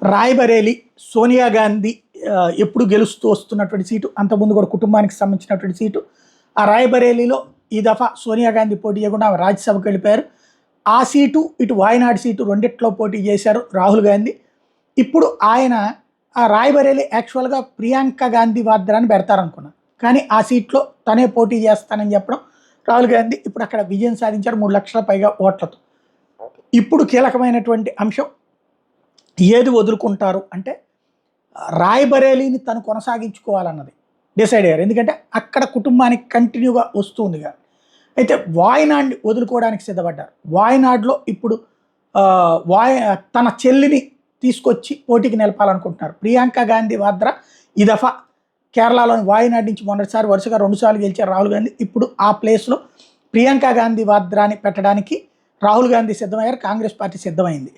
రాయ్బరేలీ సోనియా గాంధీ ఎప్పుడు గెలుస్తూ వస్తున్నటువంటి సీటు, అంతకుముందు కూడా కుటుంబానికి సంబంధించినటువంటి సీటు. ఆ రాయ్బరేలీలో ఈ దఫా సోనియా గాంధీ పోటీ చేయకుండా ఆమె రాజ్యసభకు వెళ్ళిపోయారు. ఆ సీటు ఇటు వాయనాడు సీటు రెండిట్లో పోటీ చేశారు రాహుల్ గాంధీ. ఇప్పుడు ఆయన ఆ రాయ్బరేలీ యాక్చువల్గా ప్రియాంక గాంధీ వాద్రాన్ని పెడతారనుకున్నారు, కానీ ఆ సీట్లో తనే పోటీ చేస్తానని చెప్పడం రాహుల్ గాంధీ ఇప్పుడు అక్కడ విజయం సాధించారు 3 లక్షల పైగా ఓట్లతో. ఇప్పుడు కీలకమైనటువంటి అంశం ఏది వదులుకుంటారు అంటే రాయ్బరేలీని తను కొనసాగించుకోవాలన్నది డిసైడ్ అయ్యారు. ఎందుకంటే అక్కడ కుటుంబానికి కంటిన్యూగా వస్తుంది కదా. అయితే వాయనాడ్ని వదులుకోవడానికి సిద్ధపడ్డారు. వాయనాడులో ఇప్పుడు తన చెల్లిని తీసుకొచ్చి పోటీకి నిలపాలనుకుంటున్నారు. ప్రియాంక గాంధీ వాద్రా ఈ దఫా కేరళలోని వాయనాడ్ నుంచి మొదటిసారి వరుసగా 2 సార్లు గెలిచారు రాహుల్ గాంధీ. ఇప్పుడు ఆ ప్లేస్లో ప్రియాంక గాంధీ వాద్రాని పెట్టడానికి రాహుల్ గాంధీ సిద్ధమయ్యారు, కాంగ్రెస్ పార్టీ సిద్ధమైంది.